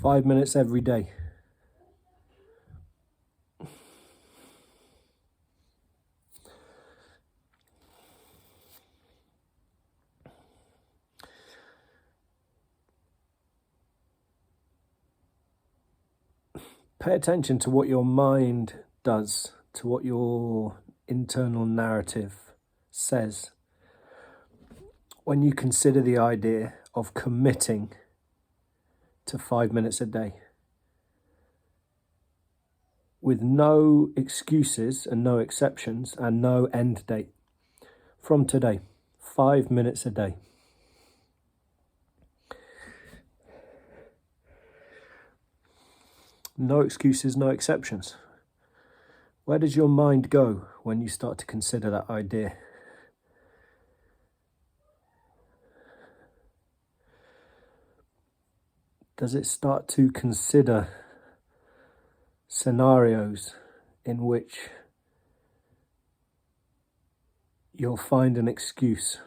5 minutes every day. Pay attention to what your mind does, to what your internal narrative says when you consider the idea of committing to 5 minutes a day with no excuses and no exceptions and no end date. From today, 5 minutes a day. No excuses, no exceptions. Where does your mind go when you start to consider that idea? Does it start to consider scenarios in which you'll find an excuse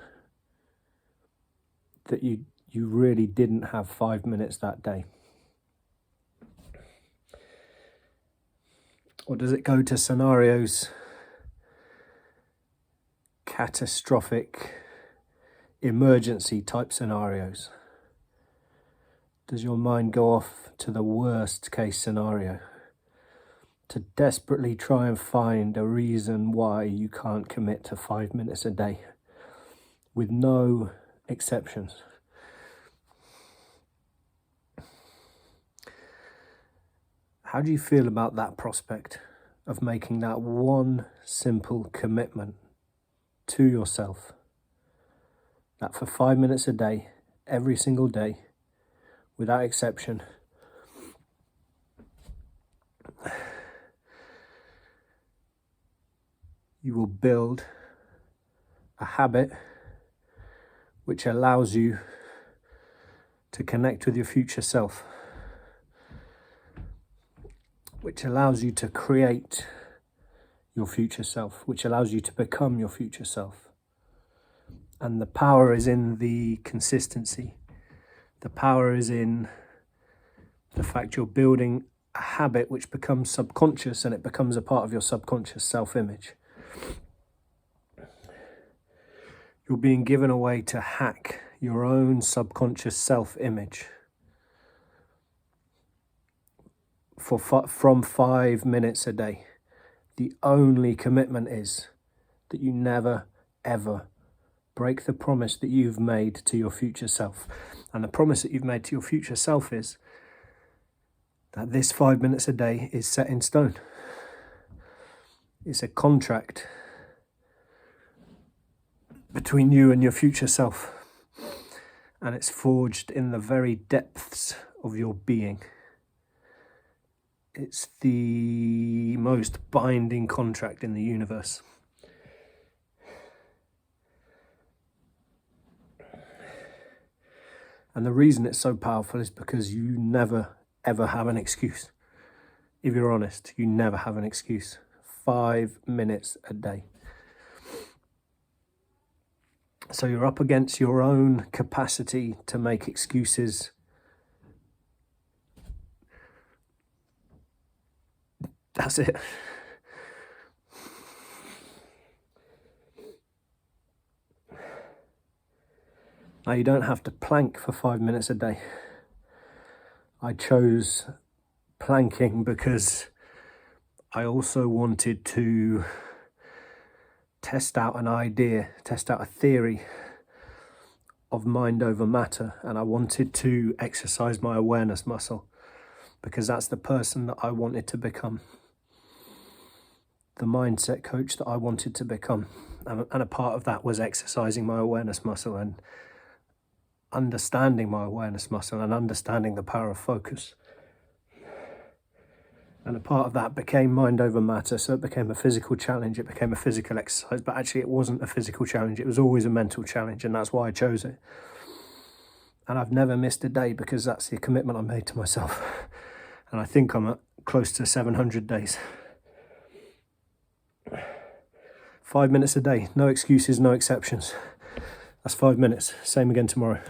that you really didn't have 5 minutes that day? Or does it go to scenarios, catastrophic, emergency type scenarios? Does your mind go off to the worst case scenario to desperately try and find a reason why you can't commit to 5 minutes a day with no exceptions? How do you feel about that prospect of making that one simple commitment to yourself, that for 5 minutes a day, every single day, without exception, you will build a habit which allows you to connect with your future self, which allows you to create your future self, which allows you to become your future self. And the power is in the consistency. The power is in the fact you're building a habit which becomes subconscious, and it becomes a part of your subconscious self-image. You're being given a way to hack your own subconscious self-image from 5 minutes a day. The only commitment is that you never, ever break the promise that you've made to your future self. And the promise that you've made to your future self is that this 5 minutes a day is set in stone. It's a contract between you and your future self. And it's forged in the very depths of your being. It's the most binding contract in the universe. And the reason it's so powerful is because you never, ever have an excuse. If you're honest, you never have an excuse. 5 minutes a day. So you're up against your own capacity to make excuses. That's it. Now, you don't have to plank for 5 minutes a day. I chose planking because I also wanted to test out an idea, test out a theory of mind over matter, and I wanted to exercise my awareness muscle because that's the person that I wanted to become, the mindset coach that I wanted to become. And a part of that was exercising my awareness muscle and understanding my awareness muscle and understanding the power of focus. And a part of that became mind over matter, so it became a physical challenge, it became a physical exercise, but actually it wasn't a physical challenge, it was always a mental challenge, and that's why I chose it. And I've never missed a day because that's the commitment I made to myself. And I think I'm at close to 700 days. 5 minutes a day, no excuses, no exceptions. That's 5 minutes. Same again tomorrow.